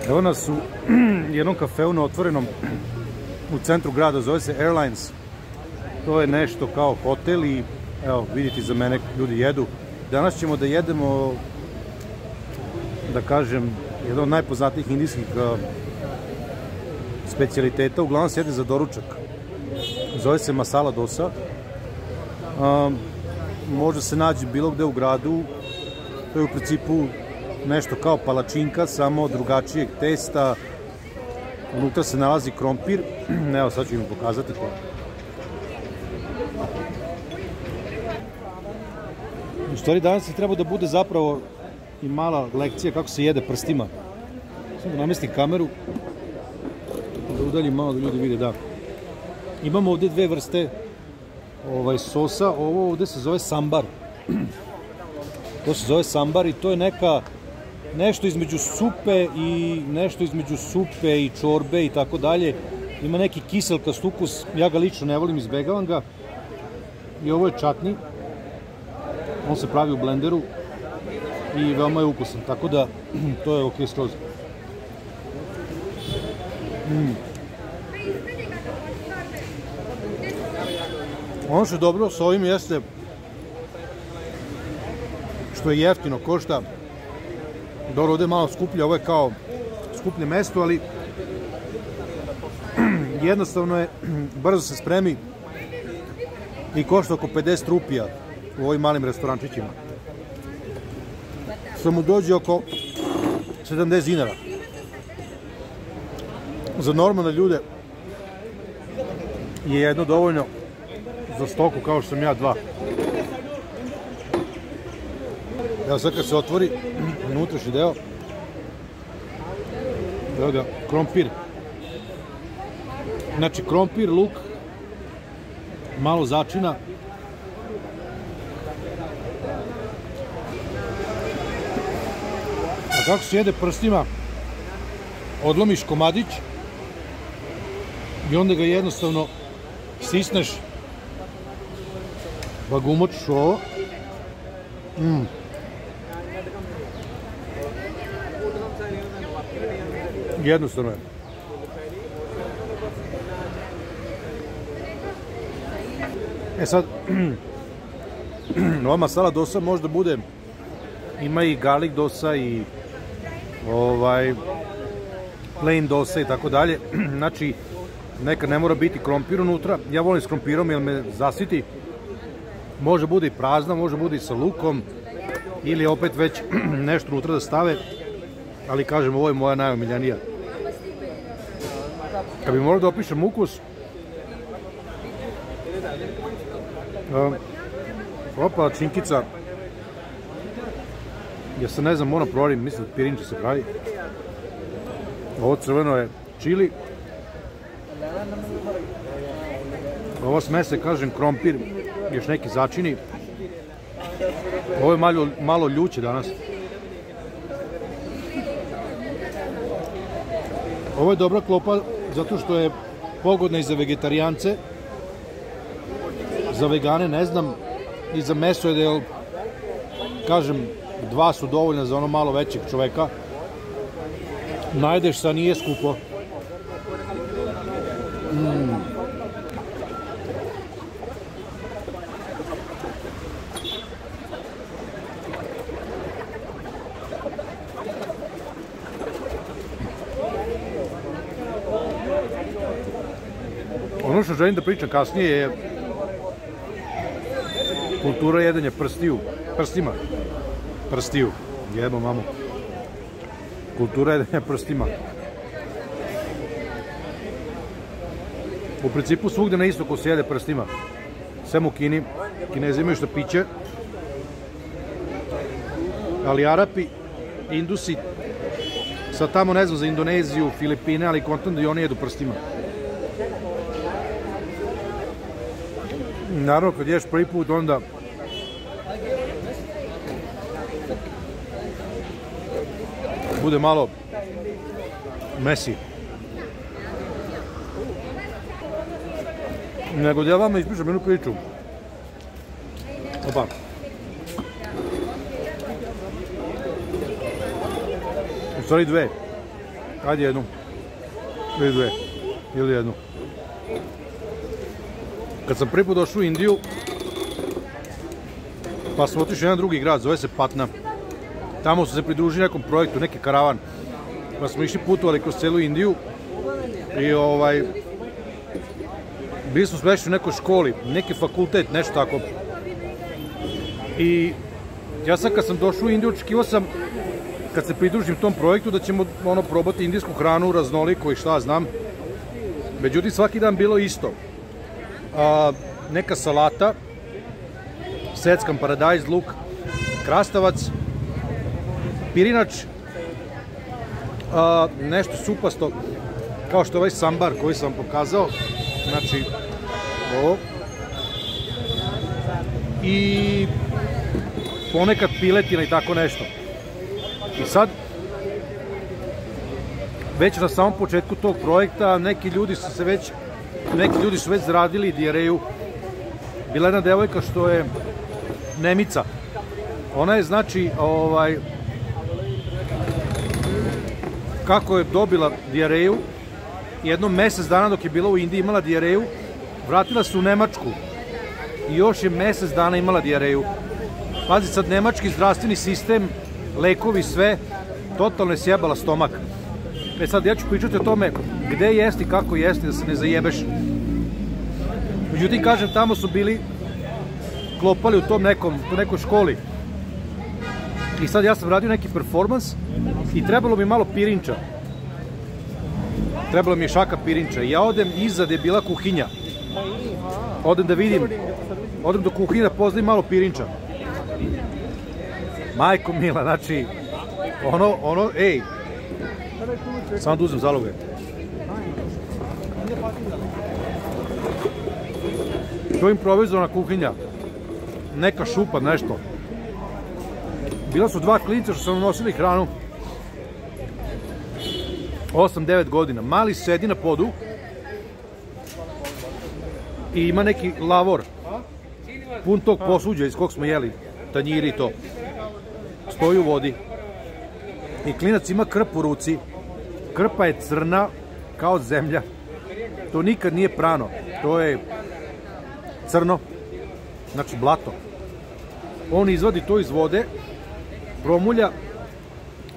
Evo nas u jednom kafeu na otvorenom u centru grada, zove se Airlines. To je nešto kao hotel i evo vidite za mene ljudi jedu. Danas ćemo da jedemo, da kažem, jedan od najpoznatijih indijskih specijaliteta, uglavnom se jede za doručak. Zove se masala dosa. Može se naći bilo gde u gradu. To je u principu nešto kao palačinka, samo drugačijeg testa. Unutra se nalazi krompir. Evo, sad ću im pokazati to. U stvari danas je trebao da bude zapravo i mala lekcija kako se jede prstima. Samo da namestim kameru, da udaljim malo da ljudi vide, da. Imamo ovde dve vrste sosa, ovo ovde se zove sambar. To se zove sambar i to je nešto između supe i čorbe i tako dalje. Ima neki kiselkast ukus, ja ga lično ne volim, izbegavam ga. I ovo je čatni. On se pravi u blenderu i veoma je ukusan, tako da to je ok skroz. Ono što je dobro sa ovim jeste što je jeftino, košta. Dobro, ovde je malo skuplje, ovo je kao skuplje mesto, ali jednostavno je, brzo se spremi i košta oko 50 rupija u ovim malim restorančićima. Što mu dođe oko 70 dinara. Za normalne ljude je jedno dovoljno, za stoku kao što sam ja dva. Evo sad kad se otvori unutrašnji deo, evo ga, krompir. Znači krompir, luk, malo začina. A kako se jede prstima, odlomiš komadić i onda ga jednostavno stisneš, pa ga umočiš u ovo. Jednostavno je. E sad, ova masala dosa možda bude, ima i garlic dosa i plain dosa i tako dalje. Znači, nekad ne mora biti krompir unutra. Ja volim s krompirom jer me zasiti. Može bude i prazna, može bude i sa lukom ili opet već nešto unutra da stave. Ali kažem, ovo je moja najomiljenija. Kad bi morao da opišem ukus, ova palačinkica, ja se ne znam, moram provarim, mislim da pirinče se pravi. Ovo crveno je čili. Ovo smese, kažem, krompir, još neki začini. Ovo je malo ljuće danas. Ovo je dobra klopa zato što je pogodna i za vegetarijance. Za vegane ne znam, i za meso je da, kažem, dva su dovoljna za ono malo većeg čoveka. Najdeš sa, nije skupo. Ono što želim da pričam kasnije je kultura jedenja prstima. Prstiju, jebo mamu. Kultura jedenja prstima. U principu svugde na istoku se jede prstima. Sem u Kini, Kinezi imaju što piće, ali Arapi, Indusi, sad tamo ne znam za Indoneziju, Filipine, ali kontam da i oni jedu prstima. Naravno, kad ješ prvi put, onda bude malo mesi. Nego da ja vama ispričam jednu priču. Opa. U stvari dve. Ajde jednu. Ili dve. Ili jednu. Kad sam prvi put došao u Indiju, pa smo otišli u jedan drugi grad, zove se Patna. Tamo su se pridružili nekom projektu, neki karavan. Pa smo išli putovali kroz celu Indiju i bili smo smešni u nekoj školi, neki fakultet, nešto tako. I ja sad kad sam došao u Indiju, očekivao sam, kad se pridružim tom projektu, da ćemo probati indijsku hranu, raznoliku i šta znam. Međutim, svaki dan bilo isto. Neka salata, seckan paradajz, luk, krastavac, pirinač, nešto supasto, kao što je ovaj sambar koji sam vam pokazao, znači ovo, i ponekad piletina i tako nešto. I sad, već na samom početku tog projekta, neki ljudi su već zaradili dijareju. Bila jedna devojka što je Nemica. Ona je, znači, kako je dobila dijareju, jedno mesec dana dok je bila u Indiji imala dijareju, vratila se u Nemačku i još je mesec dana imala dijareju. Pazi sad, nemački zdravstveni sistem, lekovi, sve, totalno je sjebala stomak. Sad, ja ću pričati o tome gde jesti i kako jesti, da se ne zajebeš. Međutim, kažem, tamo su bili klopali u nekoj školi. I sad ja sam radio neki performans i trebalo mi malo pirinča. Trebalo mi je šaka pirinča. I ja odem iza gde je bila kuhinja. Odem da vidim, odem do kuhinje da poznajem malo pirinča. Majko mila, znači, ej, samo da uzem zaloge. To je improvizovana kuhinja. Neka šupa, nešto. Bila su dva klinca što su nosili hranu. 8-9 godina. Mali sedi na podu i ima neki lavor pun tog posuđa iz kog smo jeli, tanjiri i to. Stoji u vodi i klinac ima krp u ruci. Krpa je crna kao zemlja. To nikad nije prano. To je crno, znači blato. On izvadi to iz vode, promulja,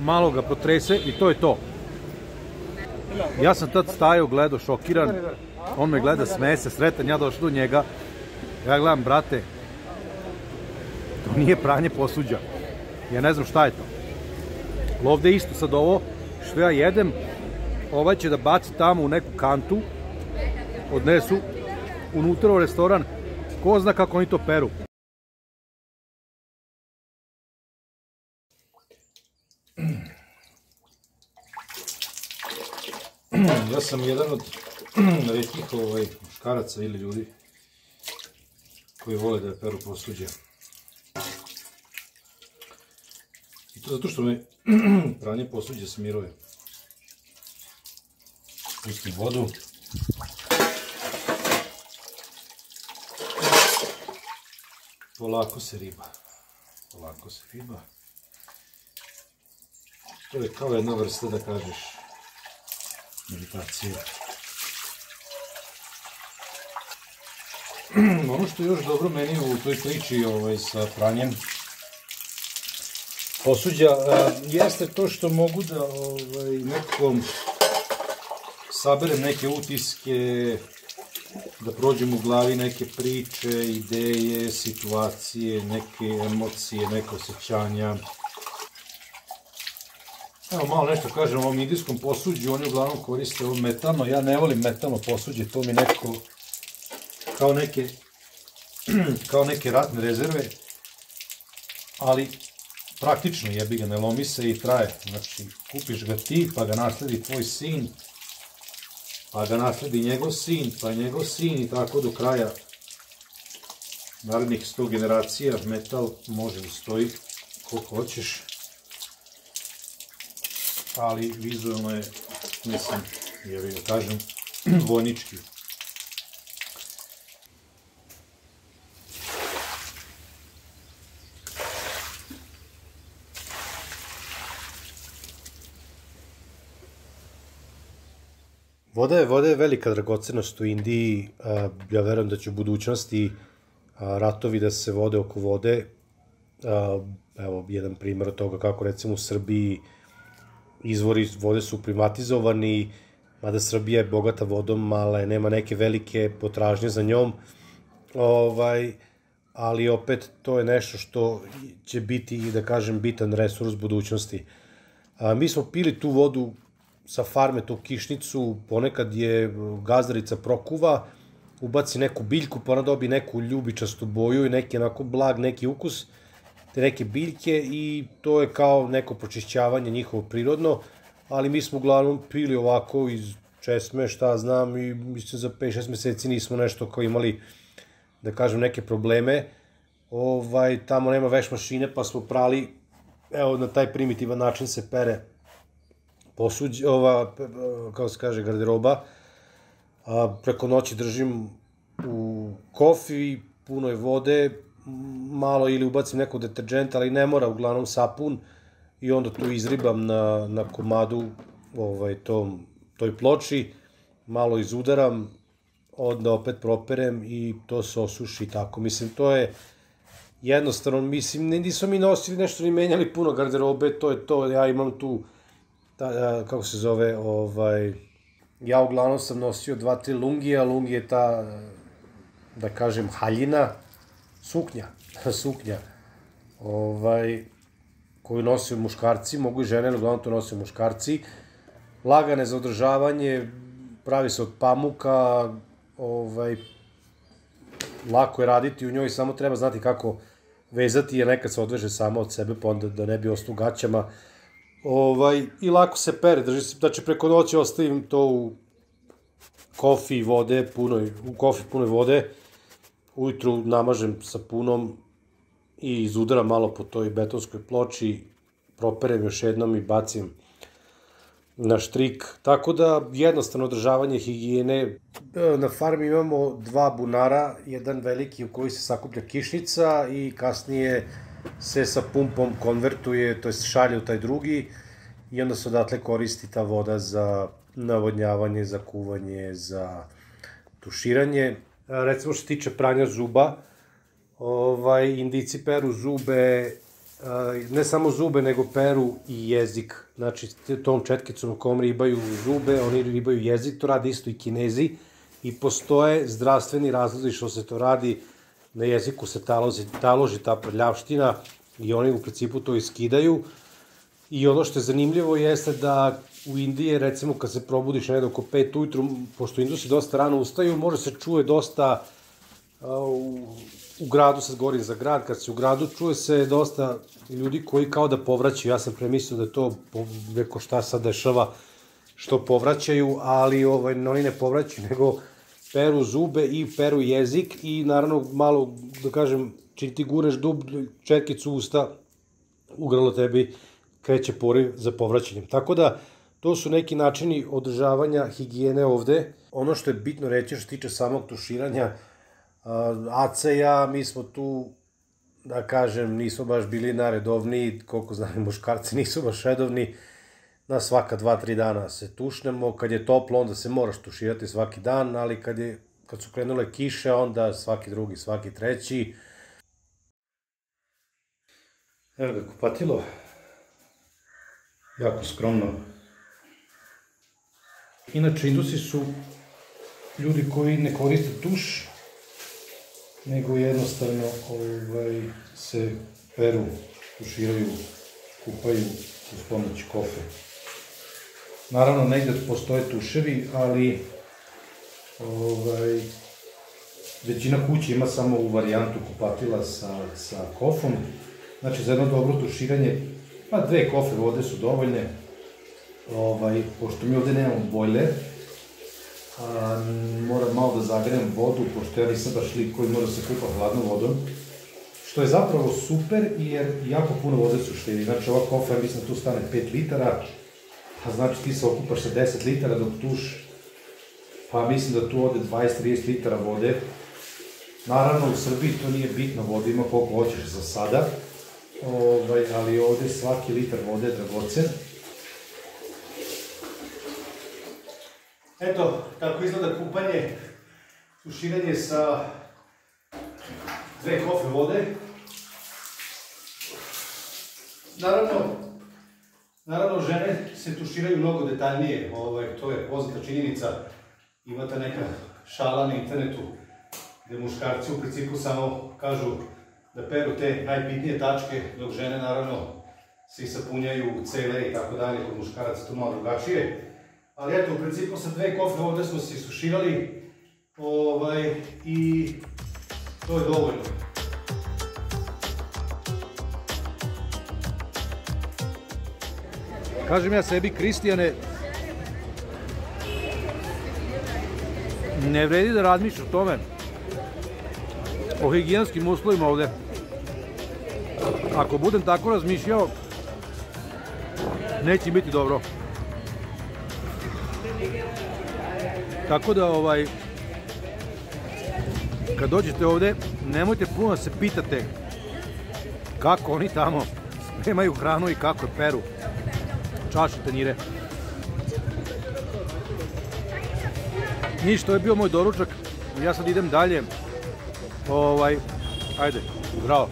malo ga protrese i to je to. Ja sam tad stajao, gledao, šokiran. On me gleda, smeje se, sretan, ja došao do njega. Ja gledam, brate, to nije pranje posuđa. Ja ne znam šta je to. Ovde isto sad ovo što ja jedem, ovaj će da baci tamo u neku kantu, odnesu unutra u restoran, ko zna kako oni to peru. Ja sam jedan od retkih muškaraca ili ljudi koji vole da peru posuđe. I to zato što me pranje posuđa smiruje. Pustim vodu. Polako se riba. Polako se riba. To je kao jedna vrsta, da kažeš, meditacije. Ono što je još dobro meni u toj priči sa pranjem posuđa jeste to što mogu da nekom saberem neke utiske, da prođem u glavi neke priče, ideje, situacije, neke emocije, neke osjećanja. Evo malo nešto kažem o ovom indijskom posuđu, oni uglavnom koriste ovo metalno, ja ne volim metalno posuđe, to mi nekako kao neke ratne rezerve, ali praktično jebi ga, ne lomi se i traje. Znači, kupiš ga ti, pa ga nasledi tvoj sin, pa ga nasledi njegov sin, pa njegov sin i tako do kraja. Narednih 100 generacija metal može da stoji koliko hoćeš, ali vizualno je, mislim, jebi ga kažem, vojnički. Voda je velika dragocenost u Indiji. Ja verujem da će u budućnosti ratovi da se vode oko vode. Evo, jedan primjer od toga kako recimo u Srbiji izvori vode su privatizovani, mada Srbija je bogata vodom, ali nema neke velike potražnje za njom. Ali opet to je nešto što će biti, da kažem, bitan resurs budućnosti. Mi smo pili tu vodu sa farme, tu kišnicu, ponekad je gazdarica prokuva, ubaci neku biljku, pa ona dobi neku ljubičastu boju i neki onako blag, neki ukus, te neke biljke i to je kao neko pročišćavanje njihovo prirodno, ali mi smo uglavnom pili ovako iz česme, šta znam, i mislim za 5-6 meseci nismo nešto kao imali, da kažem, neke probleme. Tamo nema veš mašine, pa smo prali, evo, na taj primitivan način se pere posuđe, kako se kaže, garderoba. Preko noći držim u kofi, puno je vode, malo ili ubacim nekog deterđenta, ali ne mora, uglavnom sapun, i onda tu izribam na komadu toj ploči, malo izudaram, onda opet properem i to se osuši tako. Mislim, to je jednostavno, mislim, nismo mi nosili nešto ni menjali puno garderobe, to je to, ja imam tu, kako se zove, ja uglavnom sam nosio 2-3 lungija, lungi je ta, da kažem, haljina, suknja, koju nose muškarci, mogu i žene, ali uglavnom to nose muškarci, lagane za održavanje, pravi se od pamuka, lako je raditi u njoj, samo treba znati kako vezati, jer nekad se odveže sama od sebe, pa onda da ne bi ostao u gaćama, i lako se pere, znači preko noći ostavim to u kofi punoj vode, ujutru namažem sapunom i izudaram malo po toj betonskoj ploči, properem još jednom i bacim na štrik, tako da jednostavno održavanje higijene. Na farmi imamo 2 bunara, jedan veliki u koji se sakuplja kišnica i kasnije se sa pumpom konvertuje, to je šalje u taj drugi i onda se odatle koristi ta voda za navodnjavanje, za kuvanje, za tuširanje. Recimo što se tiče pranja zuba, Indijci peru zube, ne samo zube, nego peru i jezik. Znači, tom četkicom u kom ribaju zube, oni ribaju jezik, to radi isto i Kinezi i postoje zdravstveni razlozi što se to radi. Na jeziku se taloži ta prljavština i oni u principu to iskidaju. I ono što je zanimljivo jeste da u Indiji, recimo, kad se probudiš negdje oko 5 ujutru, pošto Indusi dosta rano ustaju, može se čuje dosta u gradu, sad govorim za grad, kad se u gradu čuje se dosta ljudi koji kao da povraćaju. Ja sam premislio da je to, reko šta sad dešava, što povraćaju, ali oni ne povraćaju, nego peru zube i peru jezik i naravno malo, da kažem, čim ti gureš četkicu usta, u grlo tebi kreće poriv za povraćanjem. Tako da, to su neki načini održavanja higijene ovde. Ono što je bitno reći što se tiče samog tuširanja, Aca i ja, mi smo tu, da kažem, nismo baš bili naredovni, koliko znam, muškarci nisu baš redovni, na svaka 2-3 dana se tušnemo, kad je toplo onda se moraš tuširati svaki dan, ali kad su krenule kiše onda svaki drugi, svaki treći. Evo ga kupatilo, jako skromno. Inače, Indusi su ljudi koji ne koriste tuš, nego jednostavno se peru, tuširaju, kupaju uz pomoć kofe. Naravno, negde postoje tuševi, ali većina kuća ima samo ovu varijantu kupatila sa kofom. Znači, za jedno dobro tuširanje, pa 2 kofe vode su dovoljne. Pošto mi ovde nemamo bojler, moram malo da zagrejem vodu, pošto ja nisam baš lik koji mora se kupa hladnom vodom, što je zapravo super, jer jako puno vode su štedi. Znači, ova kofa, ja mislim da tu stane 5 litara, a znači ti se okupaš sa 10 litara, dok tuš, pa mislim da tu ode 20-30 litara vode. Naravno, u Srbiji to nije bitno, voda ima koliko hoćeš za sada, ali ovde svaki litar vode je dragocen. Eto, tako izgleda kupanje, tuširanje sa 2 kofe vode. Naravno, žene se tuširaju mnogo detaljnije, to je poznata činjenica. Imate neka šala na internetu gde muškarci u principu samo kažu da peru te najbitnije tačke, dok žene naravno se isapunjaju cele i tako dalje, kod muškaraca to malo drugačije. Ali eto, u principu sa 2 kofe vode smo se isuširali i to je dovoljno. Kažem ja sebi, Kristijane, ne vredi da razmišljaš o tome, o higijenskim uslovima ovde. Ako budem tako razmišljao, neće biti dobro. Tako da, kad dođete ovde, nemojte puno da se pitate kako oni tamo spremaju hranu i kako je peru čaše, tanjire. Ništa, to je bio moj doručak. Ja sad idem dalje. Ajde, zdravo.